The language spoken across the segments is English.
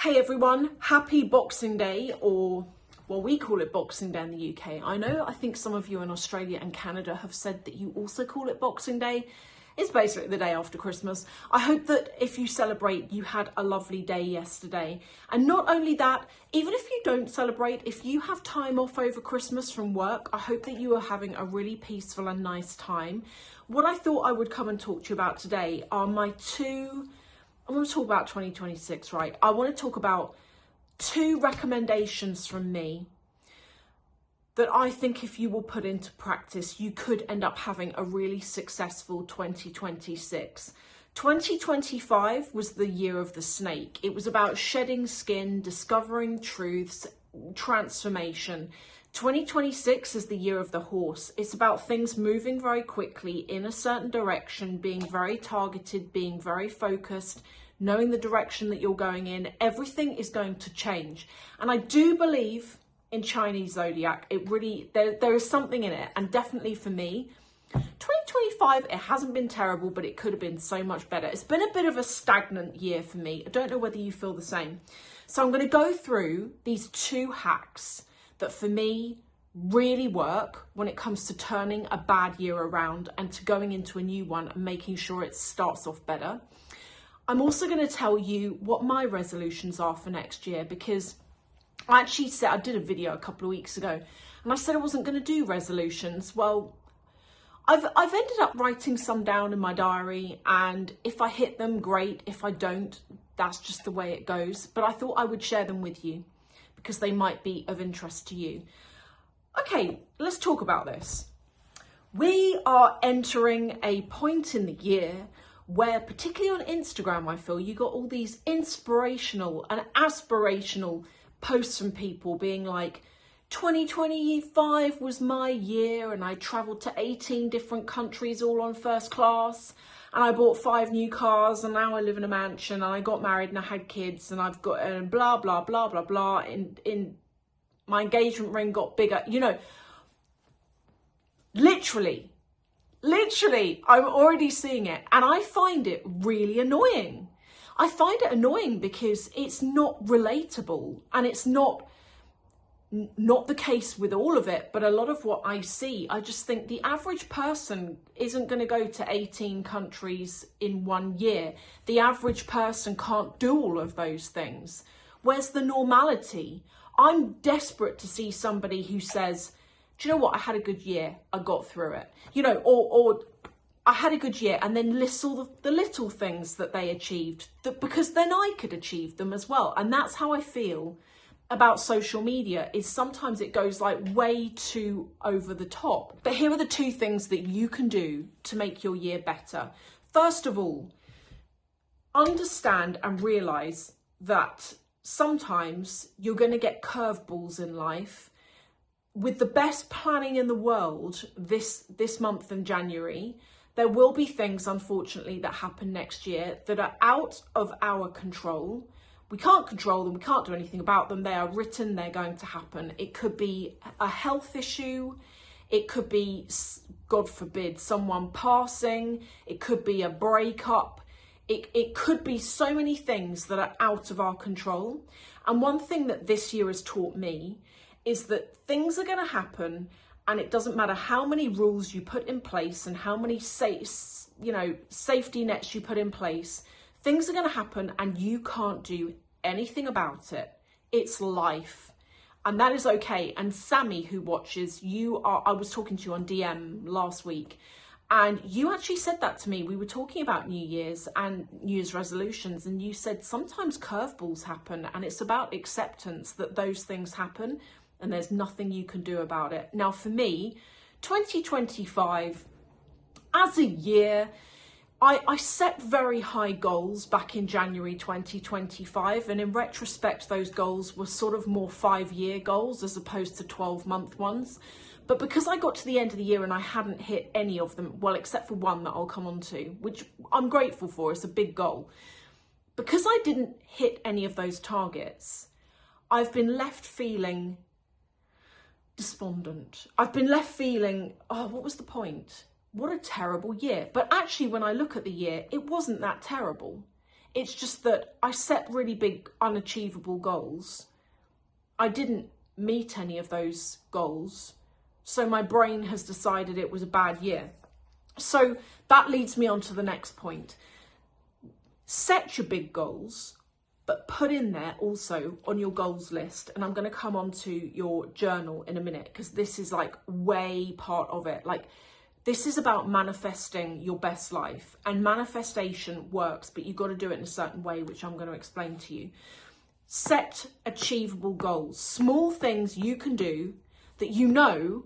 Hey everyone, happy Boxing Day, or well, we call it Boxing Day in the UK. I think some of you in Australia and Canada have said that you also call it Boxing Day. It's basically the day after Christmas. I hope that if you celebrate, you had a lovely day yesterday. And not only that, even if you don't celebrate, if you have time off over Christmas from work, I hope that you are having a really peaceful and nice time. What I thought I would come and talk to you about today are I want to talk about 2026, right? I want to talk about two recommendations from me that I think if you will put into practice, you could end up having a really successful 2026. 2025 was the year of the snake. It was about shedding skin, discovering truths, transformation. 2026 is the year of the horse. It's about things moving very quickly in a certain direction, being very targeted, being very focused, knowing the direction that you're going in. Everything is going to change. And I do believe in Chinese zodiac. It really, there is something in it. And definitely for me, 2025, it hasn't been terrible, but it could have been so much better. It's been a bit of a stagnant year for me. I don't know whether you feel the same. So I'm going to go through these two hacks that for me really work when it comes to turning a bad year around and to going into a new one and making sure it starts off better. I'm also going to tell you what my resolutions are for next year, because I actually said, I did a video a couple of weeks ago and I said I wasn't going to do resolutions. Well, I've ended up writing some down in my diary, and if I hit them, great. If I don't, that's just the way it goes. But I thought I would share them with you because they might be of interest to you. Okay, let's talk about this. We are entering a point in the year where, particularly on Instagram, I feel you got all these inspirational and aspirational posts from people being like, 2025 was my year and I travelled to 18 different countries all on first class, and I bought 5 new cars, and now I live in a mansion, and I got married and I had kids, and I've got blah, blah, blah, blah, blah. In my engagement ring got bigger. You know, literally, I'm already seeing it, and I find it really annoying. I find it annoying because it's not relatable, and it's not the case with all of it, but a lot of what I see, I just think the average person isn't going to go to 18 countries in 1 year. The average person can't do all of those things. Where's the normality? I'm desperate to see somebody who says, do you know what, I had a good year, I got through it. You know, or I had a good year, and then lists all the little things that they achieved, because then I could achieve them as well. And that's how I feel about social media, is sometimes it goes like way too over the top. But here are the two things that you can do to make your year better. First of all, understand and realize that sometimes you're going to get curveballs in life. With the best planning in the world this month in January, there will be things, unfortunately, that happen next year that are out of our control. We can't control them. We can't do anything about them. They are written. They're going to happen. It could be a health issue. It could be, God forbid, someone passing. It could be a breakup. It could be so many things that are out of our control. And one thing that this year has taught me is that things are going to happen, and it doesn't matter how many rules you put in place and how many safety nets you put in place. Things are going to happen and you can't do anything about it. It's life. And that is okay. And Sammy, who watches, I was talking to you on DM last week, and you actually said that to me. We were talking about New Year's and New Year's resolutions, and you said sometimes curveballs happen, and it's about acceptance that those things happen and there's nothing you can do about it. Now, for me, 2025 as a year, I set very high goals back in January 2025, and in retrospect, those goals were sort of more 5-year goals as opposed to 12-month ones. But because I got to the end of the year and I hadn't hit any of them, well, except for one that I'll come on to, which I'm grateful for, it's a big goal. Because I didn't hit any of those targets, I've been left feeling despondent. I've been left feeling, oh, what was the point? What a terrible year. But actually, when I look at the year, it wasn't that terrible. It's just that I set really big unachievable goals. I didn't meet any of those goals. So my brain has decided it was a bad year. So that leads me on to the next point. Set your big goals, but put in there also on your goals list. And I'm going to come on to your journal in a minute, because this is like way part of it. Like, this is about manifesting your best life, and manifestation works, but you've got to do it in a certain way, which I'm going to explain to you. Set achievable goals, small things you can do that you know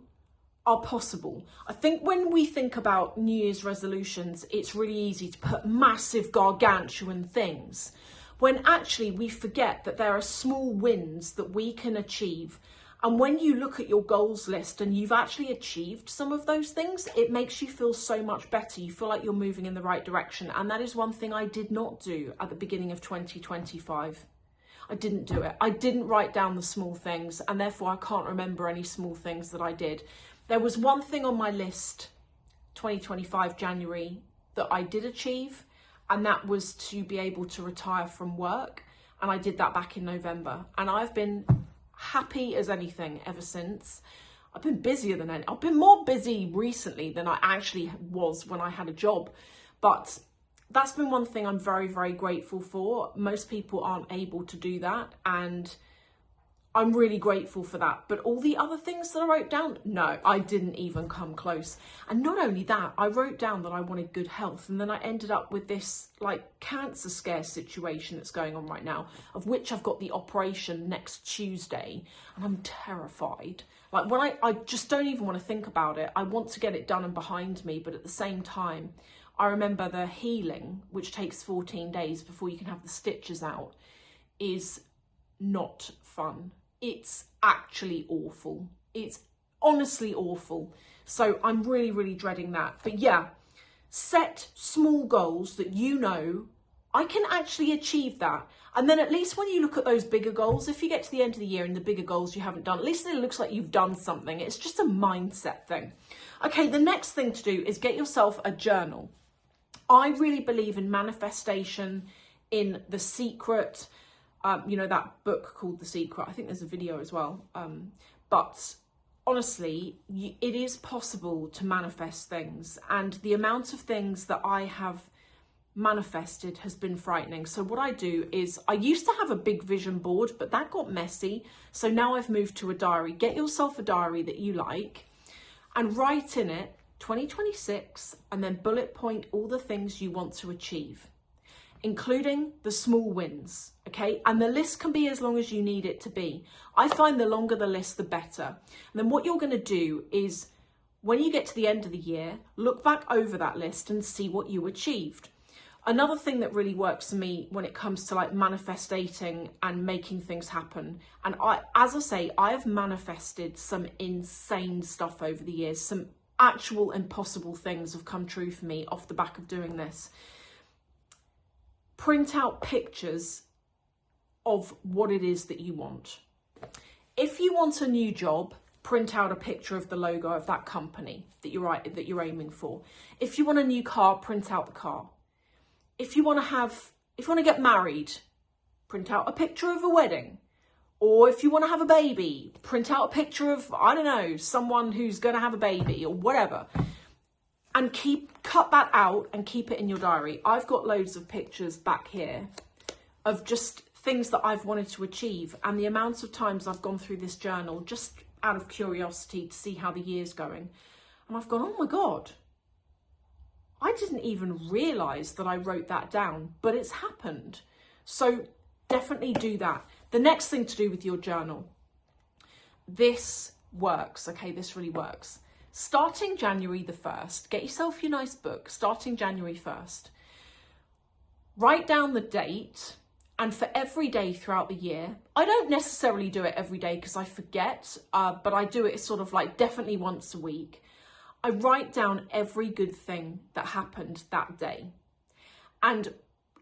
are possible. I think when we think about New Year's resolutions, it's really easy to put massive gargantuan things, when actually we forget that there are small wins that we can achieve. And when you look at your goals list and you've actually achieved some of those things, it makes you feel so much better. You feel like you're moving in the right direction. And that is one thing I did not do at the beginning of 2025. I didn't do it. I didn't write down the small things, and therefore I can't remember any small things that I did. There was one thing on my list, 2025 January, that I did achieve, and that was to be able to retire from work. And I did that back in November. And I've been happy as anything ever since. I've been busier than any. I've been more busy recently than I actually was when I had a job. But that's been one thing I'm very, very grateful for. Most people aren't able to do that, and I'm really grateful for that. But all the other things that I wrote down, no, I didn't even come close. And not only that, I wrote down that I wanted good health, and then I ended up with this like cancer scare situation that's going on right now, of which I've got the operation next Tuesday, and I'm terrified. Like, when I just don't even want to think about it. I want to get it done and behind me, but at the same time, I remember the healing, which takes 14 days before you can have the stitches out, is not fun. It's actually awful. It's honestly awful. So I'm really, really dreading that. But yeah, set small goals that you know I can actually achieve that. And then at least when you look at those bigger goals, if you get to the end of the year and the bigger goals you haven't done, at least it looks like you've done something. It's just a mindset thing. Okay, the next thing to do is get yourself a journal. I really believe in manifestation, in The Secret. You know, that book called The Secret. I think there's a video as well. But honestly, it is possible to manifest things. And the amount of things that I have manifested has been frightening. So what I do is, I used to have a big vision board, but that got messy. So now I've moved to a diary. Get yourself a diary that you like and write in it 2026, and then bullet point all the things you want to achieve, including the small wins, okay? And the list can be as long as you need it to be. I find the longer the list, the better. And then what you're going to do is, when you get to the end of the year, look back over that list and see what you achieved. Another thing that really works for me when it comes to like manifesting and making things happen, and as I say, I have manifested some insane stuff over the years. Some actual impossible things have come true for me off the back of doing this. Print out pictures of what it is that you want. If you want a new job, print out a picture of the logo of that company that you're aiming for. If you want a new car, print out the car. If you want to get married, print out a picture of a wedding. Or if you want to have a baby, print out a picture of, I don't know, someone who's going to have a baby or whatever. And cut that out and keep it in your diary. I've got loads of pictures back here of just things that I've wanted to achieve. And the amount of times I've gone through this journal just out of curiosity to see how the year's going. And I've gone, oh my God, I didn't even realise that I wrote that down, but it's happened. So definitely do that. The next thing to do with your journal, this works, okay, this really works. Starting January the 1st, get yourself your nice book, starting January 1st. Write down the date, and for every day throughout the year, I don't necessarily do it every day because I forget, but I do it sort of like definitely once a week. I write down every good thing that happened that day. And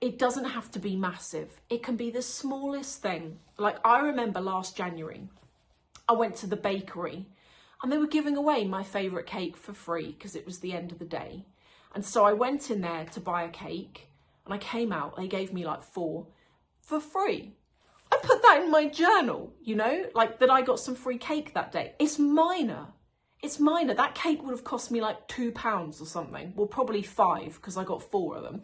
it doesn't have to be massive. It can be the smallest thing. Like, I remember last January, I went to the bakery and they were giving away my favourite cake for free because it was the end of the day. And so I went in there to buy a cake and I came out, they gave me like 4 for free. I put that in my journal, you know, like that I got some free cake that day. It's minor. It's minor. That cake would have cost me like £2 or something. Well, probably 5 because I got 4 of them.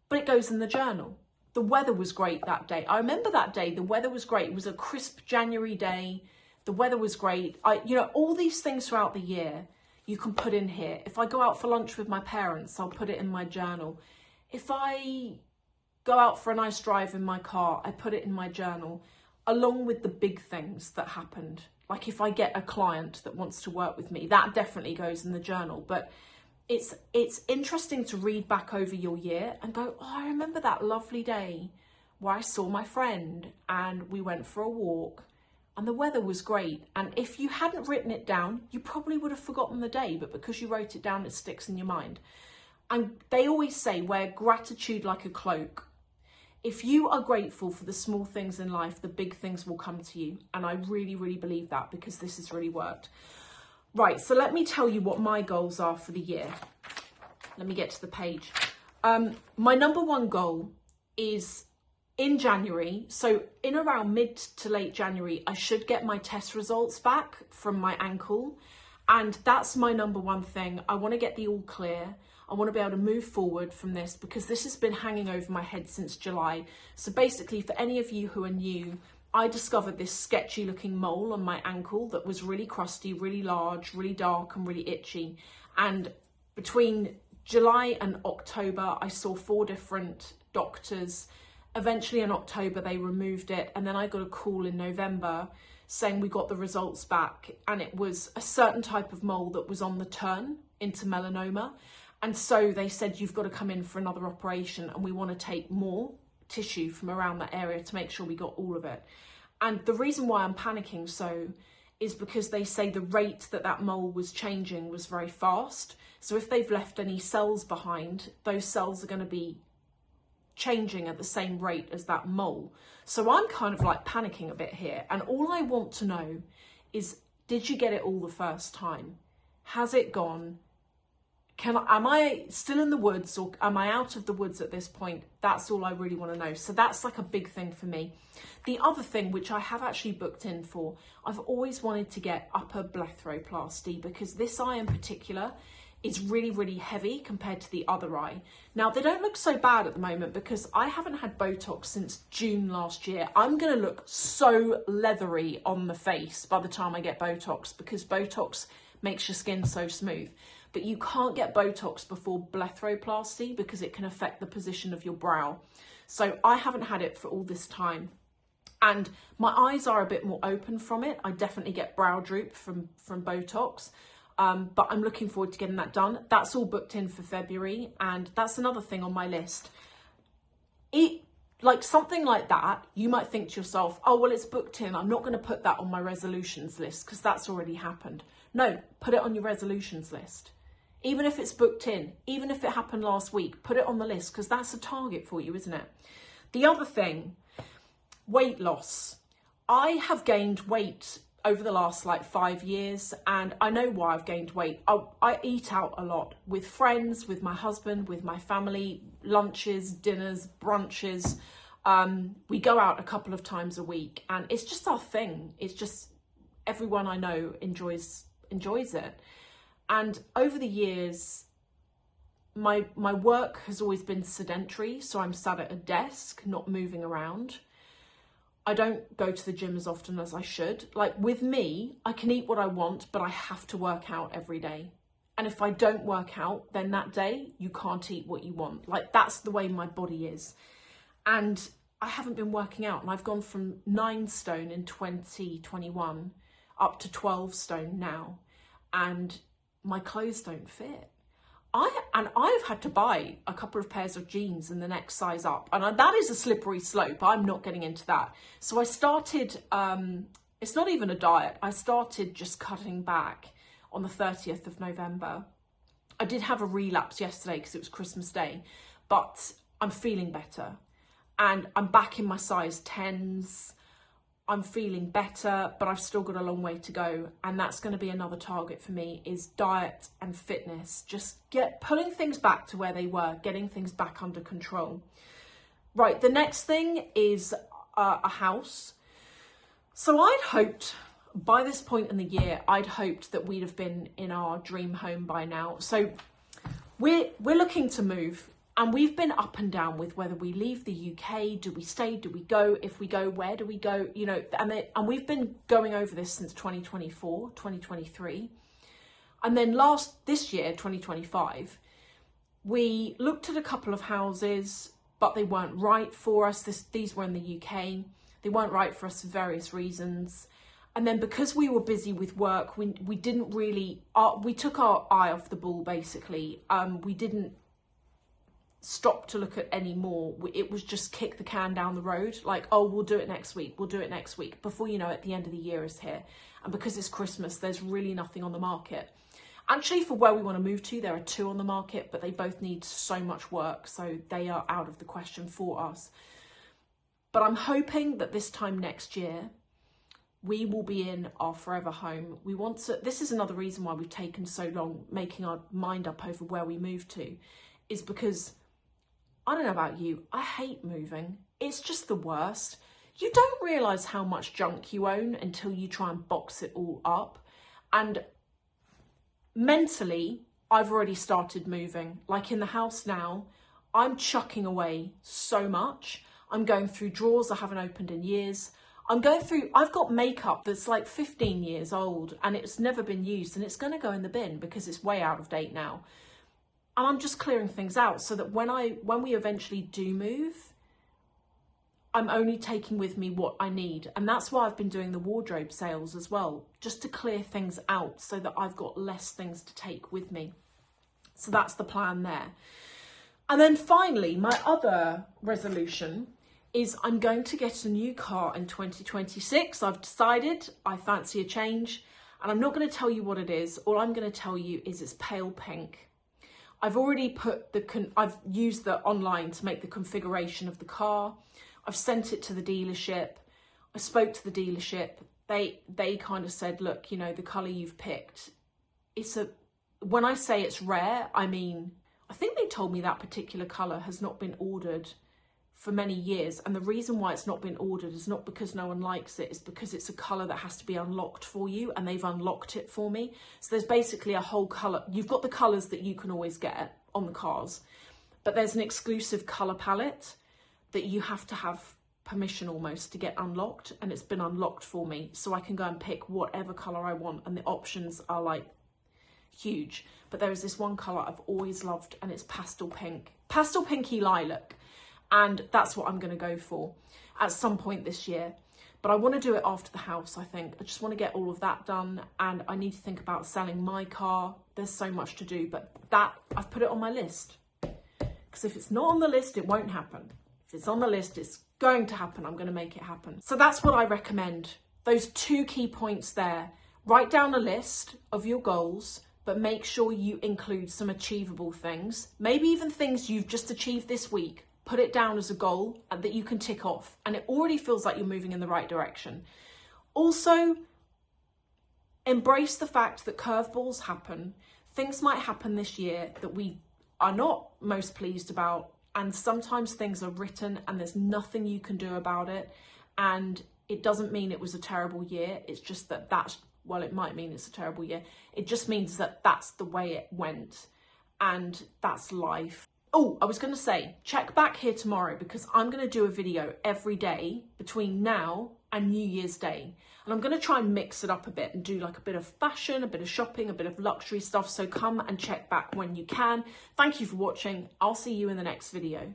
But it goes in the journal. The weather was great that day. I remember that day, the weather was great. It was a crisp January day. The weather was great. You know, all these things throughout the year you can put in here. If I go out for lunch with my parents, I'll put it in my journal. If I go out for a nice drive in my car, I put it in my journal, along with the big things that happened. Like if I get a client that wants to work with me, that definitely goes in the journal. But it's interesting to read back over your year and go, oh, I remember that lovely day where I saw my friend and we went for a walk and the weather was great. And if you hadn't written it down, you probably would have forgotten the day, but because you wrote it down, it sticks in your mind. And they always say, wear gratitude like a cloak. If you are grateful for the small things in life, the big things will come to you. And I really, really believe that because this has really worked. Right, so let me tell you what my goals are for the year. Let me get to the page. My number 1 goal is in January. So in around mid to late January, I should get my test results back from my ankle. And that's my number 1 thing. I want to get the all clear. I want to be able to move forward from this because this has been hanging over my head since July. So basically, for any of you who are new, I discovered this sketchy looking mole on my ankle that was really crusty, really large, really dark and really itchy. And between July and October, I saw 4 different doctors. Eventually in October, they removed it. And then I got a call in November saying we got the results back. And it was a certain type of mole that was on the turn into melanoma. And so they said, you've got to come in for another operation and we want to take more tissue from around that area to make sure we got all of it. And the reason why I'm panicking so is because they say the rate that that mole was changing was very fast. So if they've left any cells behind, those cells are going to be changing at the same rate as that mole. So I'm kind of like panicking a bit here. And all I want to know is, did you get it all the first time? Has it gone? Am I still in the woods or am I out of the woods at this point? That's all I really want to know. So that's like a big thing for me. The other thing, which I have actually booked in for, I've always wanted to get upper blepharoplasty because this eye in particular is really, really heavy compared to the other eye. Now, they don't look so bad at the moment because I haven't had Botox since June last year. I'm going to look so leathery on the face by the time I get Botox because Botox makes your skin so smooth. But you can't get Botox before blepharoplasty because it can affect the position of your brow. So I haven't had it for all this time. And my eyes are a bit more open from it. I definitely get brow droop from Botox. But I'm looking forward to getting that done. That's all booked in for February. And that's another thing on my list. Like something like that, you might think to yourself, oh, well, it's booked in. I'm not going to put that on my resolutions list because that's already happened. No, put it on your resolutions list. Even if it's booked in, even if it happened last week, put it on the list because that's a target for you, isn't it? The other thing, weight loss. I have gained weight over the last like 5 years and I know why I've gained weight. I eat out a lot with friends, with my husband, with my family, lunches, dinners, brunches. We go out a couple of times a week and it's just our thing. It's just everyone I know enjoys it. And over the years, my work has always been sedentary. So I'm sat at a desk, not moving around. I don't go to the gym as often as I should. Like with me, I can eat what I want, but I have to work out every day. And if I don't work out, then that day you can't eat what you want. Like that's the way my body is. And I haven't been working out and I've gone from 9 stone in 2021 up to 12 stone now. And my clothes don't fit. I've had to buy a couple of pairs of jeans in the next size up. And that is a slippery slope. I'm not getting into that. So I started, it's not even a diet. I started just cutting back on the 30th of November. I did have a relapse yesterday because it was Christmas Day, but I'm feeling better. And I'm back in my size 10s. I'm feeling better, but I've still got a long way to go. And that's going to be another target for me, is diet and fitness. Just pulling things back to where they were, getting things back under control. Right, the next thing is a house. So I'd hoped by this point in the year, I'd hoped that we'd have been in our dream home by now. So we're looking to move. And we've been up and down with whether we leave the UK, do we stay, do we go? If we go, where do we go? You know, and we've been going over this since 2024, 2023. And then this year, 2025, we looked at a couple of houses, but they weren't right for us. These were in the UK. They weren't right for us for various reasons. And then because we were busy with work, we didn't really, we took our eye off the ball, basically. We didn't stop to look at any more. It was just kick the can down the road, like, oh, we'll do it next week, we'll do it next week. Before you know it, the end of the year is here. And because it's Christmas, there's really nothing on the market. Actually, for where we want to move to, there are 2 on the market, but they both need so much work, so they are out of the question for us. But I'm hoping that this time next year, we will be in our forever home. We want to, this is another reason why we've taken so long making our mind up over where we move to, is because I don't know about you, I hate moving. It's just the worst. You don't realise how much junk you own until you try and box it all up. And mentally, I've already started moving. Like in the house now, I'm chucking away so much. I'm going through drawers I haven't opened in years. I've got makeup that's like 15 years old and it's never been used, and it's going to go in the bin because it's way out of date now. And I'm just clearing things out so that when we eventually do move, I'm only taking with me what I need. And that's why I've been doing the wardrobe sales as well, just to clear things out so that I've got less things to take with me. So that's the plan there. And then finally, my other resolution is I'm going to get a new car in 2026. I've decided I fancy a change, and I'm not going to tell you what it is. All I'm going to tell you is it's pale pink. I've already I've used the online to make the configuration of the car. I've sent it to the dealership. I spoke to the dealership. They kind of said, look, you know, the colour you've picked, when I say it's rare, I mean, I think they told me that particular colour has not been ordered for many years. And the reason why it's not been ordered is not because no one likes it, it's because it's a colour that has to be unlocked for you, and they've unlocked it for me. So there's basically a whole colour. You've got the colours that you can always get on the cars, but there's an exclusive colour palette that you have to have permission almost to get unlocked, and it's been unlocked for me. So I can go and pick whatever colour I want, and the options are like huge. But there is this one colour I've always loved, and it's pastel pink, pastel pinky lilac. And that's what I'm going to go for at some point this year. But I want to do it after the house, I think. I just want to get all of that done. And I need to think about selling my car. There's so much to do. But that, I've put it on my list. Because if it's not on the list, it won't happen. If it's on the list, it's going to happen. I'm going to make it happen. So that's what I recommend. Those 2 key points there. Write down a list of your goals, but make sure you include some achievable things. Maybe even things you've just achieved this week. Put it down as a goal that you can tick off, and it already feels like you're moving in the right direction. Also, embrace the fact that curveballs happen. Things might happen this year that we are not most pleased about, and sometimes things are written and there's nothing you can do about it. And it doesn't mean it was a terrible year. It's just that well, it might mean it's a terrible year. It just means that that's the way it went, and that's life. Oh, I was going to say, check back here tomorrow, because I'm going to do a video every day between now and New Year's Day. And I'm going to try and mix it up a bit and do like a bit of fashion, a bit of shopping, a bit of luxury stuff. So come and check back when you can. Thank you for watching. I'll see you in the next video.